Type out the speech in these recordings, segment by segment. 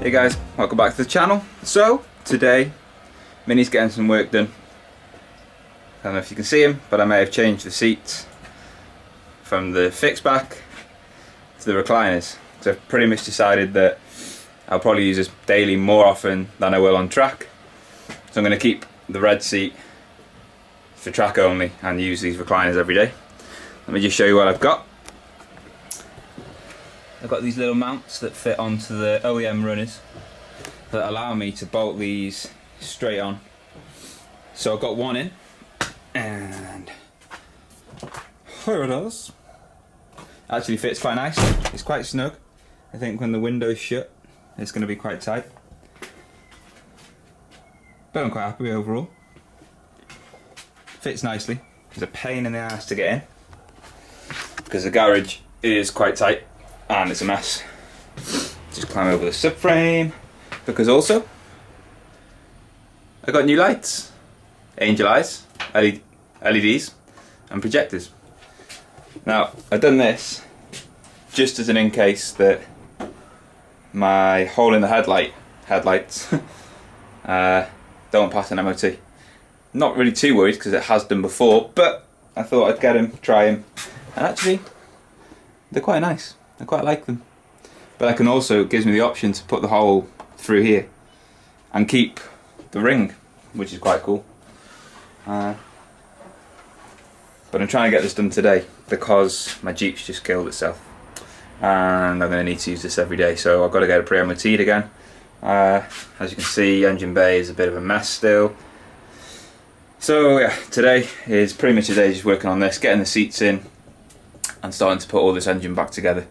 Hey guys, welcome back to the channel. So, today, Minnie's getting some work done. I don't know if you can see him, but I may have changed the seats from the fixed back to the recliners. So I've pretty much decided that I'll probably use this daily more often than I will on track. So I'm going to keep the red seat for track only and use these recliners every day. Let me just show you what I've got. I've got these little mounts that fit onto the OEM runners that allow me to bolt these straight on. So I've got one in, and here it is. Actually fits quite nice. It's quite snug. I think when the window's shut, it's going to be quite tight. But I'm quite happy with it overall. Fits nicely. It's a pain in the ass to get in because the garage is quite tight and it's a mess. Just climb over the subframe because also I got new lights, angel eyes, LEDs and projectors. Now I've done this just as an in case that my hole in the headlights don't pass an MOT. Not really too worried because it has done before, but I thought I'd get them, try them, and actually they're quite nice. I quite like them. But I can also, it gives me the option to put the hole through here and keep the ring, which is quite cool. But I'm trying to get this done today because my Jeep's just killed itself and I'm going to need to use this every day, so I've got to get it pre-MOT'd again. As you can see, engine bay is a bit of a mess still. So yeah, today is pretty much a day just working on this, getting the seats in and starting to put all this engine back together.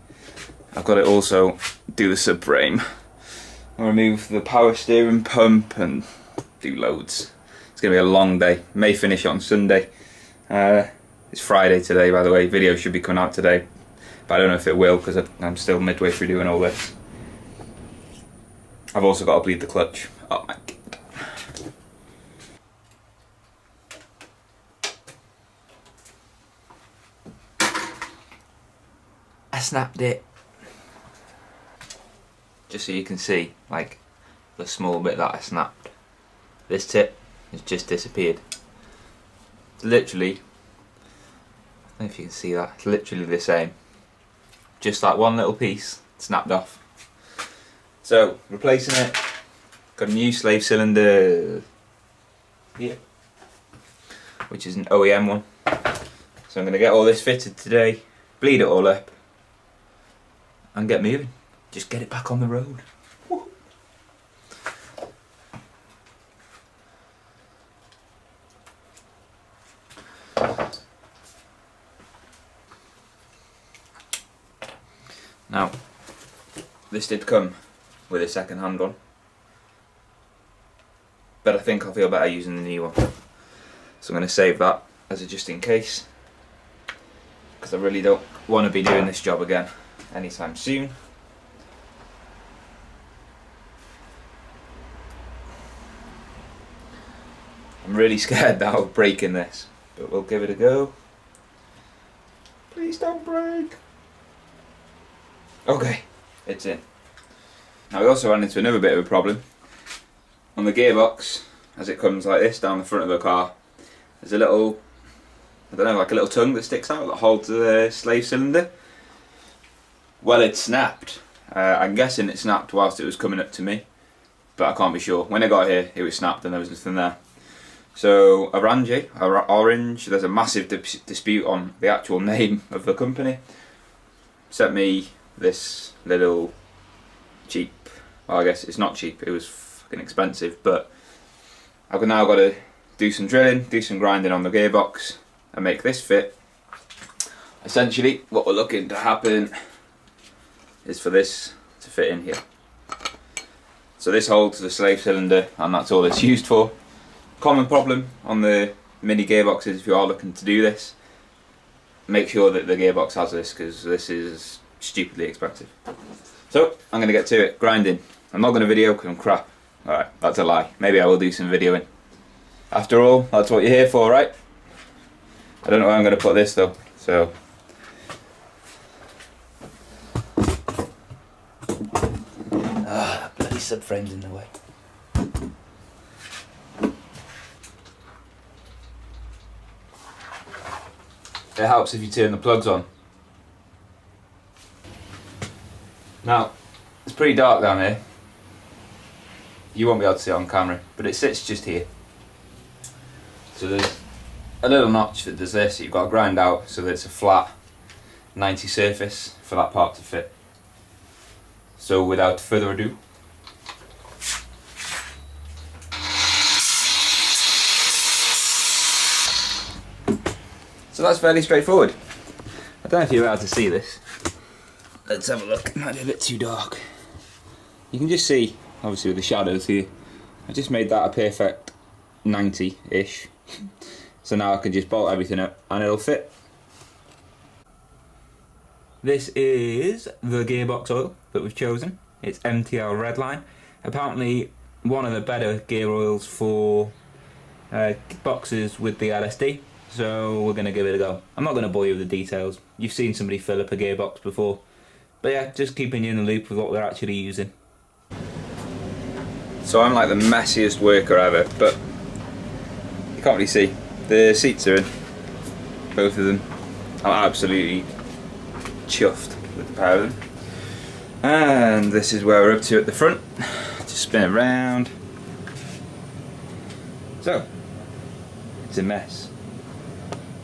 I've got to also do the subframe. I'll remove the power steering pump and do loads. It's going to be a long day. May finish on Sunday. It's Friday today, by the way. Video should be coming out today, but I don't know if it will because I'm still midway through doing all this. I've also got to bleed the clutch. Oh my god. I snapped it. Just so you can see, like, the small bit that I snapped. This tip has just disappeared. It's literally, I don't know if you can see that, it's literally the same. Just like one little piece snapped off. So, replacing it, got a new slave cylinder here, which is an OEM one. So I'm going to get all this fitted today, bleed it all up, and get moving. Just get it back on the road. Woo. Now, this did come with a second hand one, but I think I'll feel better using the new one. So I'm going to save that as a just in case, because I really don't want to be doing this job again anytime soon. I'm really scared now of breaking this, but we'll give it a go. Please don't break. Okay, it's in. Now we also ran into another bit of a problem. On the gearbox, as it comes like this down the front of the car, there's a little, I don't know, like a little tongue that sticks out that holds the slave cylinder. Well, it snapped. I'm guessing it snapped whilst it was coming up to me, but I can't be sure. When I got here, it was snapped and there was nothing there. So Orange, there's a massive dispute on the actual name of the company, sent me this little cheap, well I guess it's not cheap, it was fucking expensive, but I've now got to do some drilling, do some grinding on the gearbox and make this fit. Essentially what we're looking to happen is for this to fit in here. So this holds the slave cylinder and that's all it's used for. Common problem on the mini gearboxes if you are looking to do this. Make sure that the gearbox has this because this is stupidly expensive. So I'm going to get to it, grinding. I'm not going to video because I'm crap. Alright, that's a lie. Maybe I will do some videoing. After all, that's what you're here for, right? I don't know where I'm going to put this though, so Ah, bloody these subframes in the way. It helps if you turn the plugs on. Now, it's pretty dark down here. You won't be able to see it on camera, but it sits just here. So there's a little notch that does this that you've got to grind out so that it's a flat 90 surface for that part to fit. So without further ado, so that's fairly straightforward. I don't know if you're able to see this. Let's have a look. It might be a bit too dark. You can just see, obviously with the shadows here, I just made that a perfect 90-ish. So now I can just bolt everything up and it'll fit. This is the gearbox oil that we've chosen. It's MTL Redline. Apparently one of the better gear oils for boxes with the LSD. So we're going to give it a go. I'm not going to bore you with the details. You've seen somebody fill up a gearbox before. But yeah, just keeping you in the loop with what we're actually using. So I'm like the messiest worker ever, but you can't really see. The seats are in, both of them. I'm absolutely chuffed with the power of them. And this is where we're up to at the front. Just spin it round. So, it's a mess.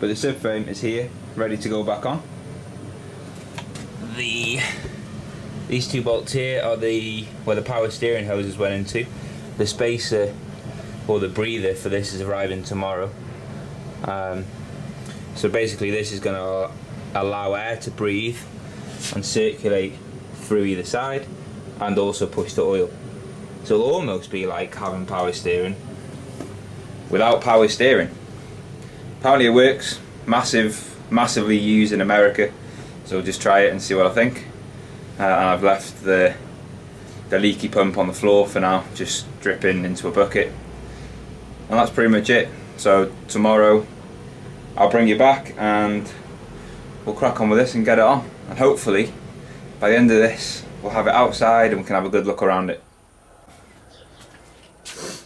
But the subframe is here, ready to go back on. These two bolts here are where the power steering hoses went into. The spacer, or the breather for this, is arriving tomorrow. So basically this is going to allow air to breathe and circulate through either side and also push the oil. So it'll almost be like having power steering without power steering. Apparently it works, massively used in America, so we'll just try it and see what I think. And I've left the leaky pump on the floor for now, just dripping into a bucket, and that's pretty much it. So tomorrow I'll bring you back and we'll crack on with this and get it on, and hopefully by the end of this we'll have it outside and we can have a good look around it.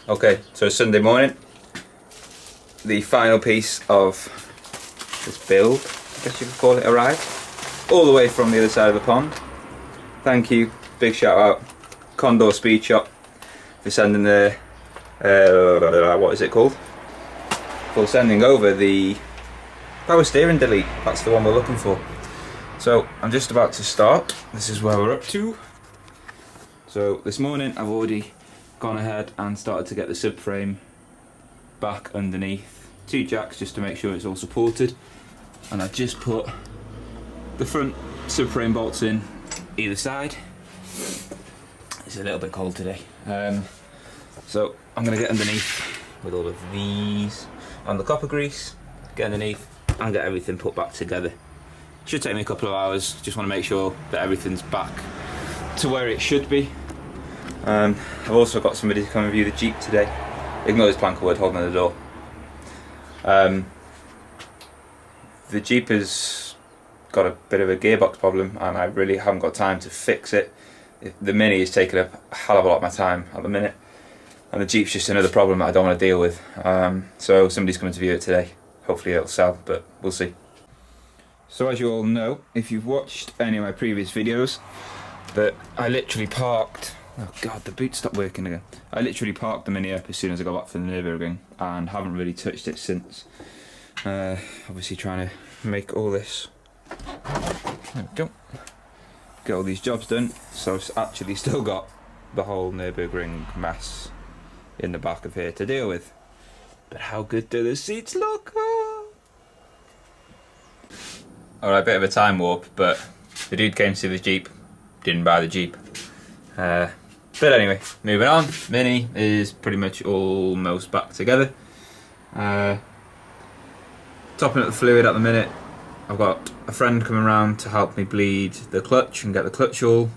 Okay, so Sunday morning, the final piece of this build, I guess you could call it, arrived all the way from the other side of the pond. Thank you, big shout out Condor Speed Shop for sending the what is it called? For sending over the power steering delete. That's the one we're looking for. So I'm just about to start. This is where we're up to. So this morning I've already gone ahead and started to get the subframe back underneath 2 jacks just to make sure it's all supported, and I've just put the front subframe bolts in either side. It's a little bit cold today, so I'm going to get underneath with all of these and the copper grease, get underneath and get everything put back together. Should take me a couple of hours, just want to make sure that everything's back to where it should be. I've also got somebody to come and view the Jeep today. Ignore this plank of wood holding the door. The Jeep has got a bit of a gearbox problem and I really haven't got time to fix it. The Mini is taking up a hell of a lot of my time at the minute, and the Jeep's just another problem that I don't want to deal with. So somebody's coming to view it today. Hopefully it'll sell, but we'll see. So as you all know, if you've watched any of my previous videos, that I literally parked, oh god, the boot stopped working again. I literally parked the Mini up as soon as I got back from the Nürburgring and haven't really touched it since. Obviously trying to make all this, there we go, get all these jobs done. So I've actually still got the whole Nürburgring mess in the back of here to deal with. But how good do the seats look? Alright, bit of a time warp, but the dude came to see the Jeep, didn't buy the Jeep. But anyway, moving on. Mini is pretty much almost back together. Topping up the fluid at the minute. I've got a friend coming around to help me bleed the clutch and get the clutch all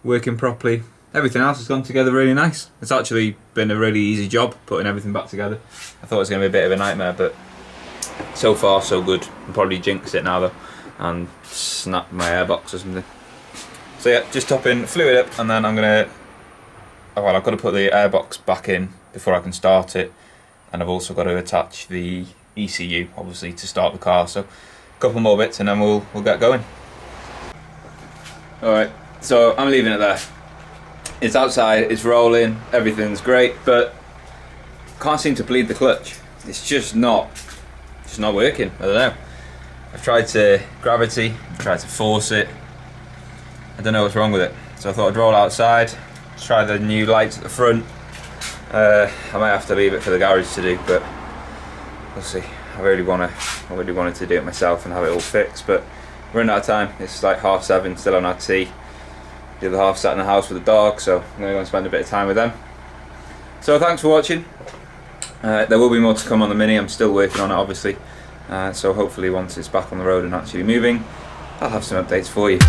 working properly. Everything else has gone together really nice. It's actually been a really easy job putting everything back together. I thought it was going to be a bit of a nightmare, but so far so good. I'll probably jinx it now though and snap my airbox or something. So yeah, just topping fluid up and then I'm going to well, I've got to put the airbox back in before I can start it, and I've also got to attach the ECU, obviously, to start the car. So a couple more bits and then we'll get going. Alright, so I'm leaving it there. It's outside, it's rolling, everything's great, but can't seem to bleed the clutch. It's just not working. I don't know. I've tried to gravity, tried to force it. I don't know what's wrong with it. So I thought I'd roll outside, try the new lights at the front. I might have to leave it for the garage to do, but we'll see. I really wanted to do it myself and have it all fixed, but we're running out of time. It's like 7:30, still on our tea. The other half sat in the house with the dog, so I'm going to go and spend a bit of time with them. So thanks for watching. There will be more to come on the Mini. I'm still working on it, obviously. So hopefully once it's back on the road and actually moving, I'll have some updates for you.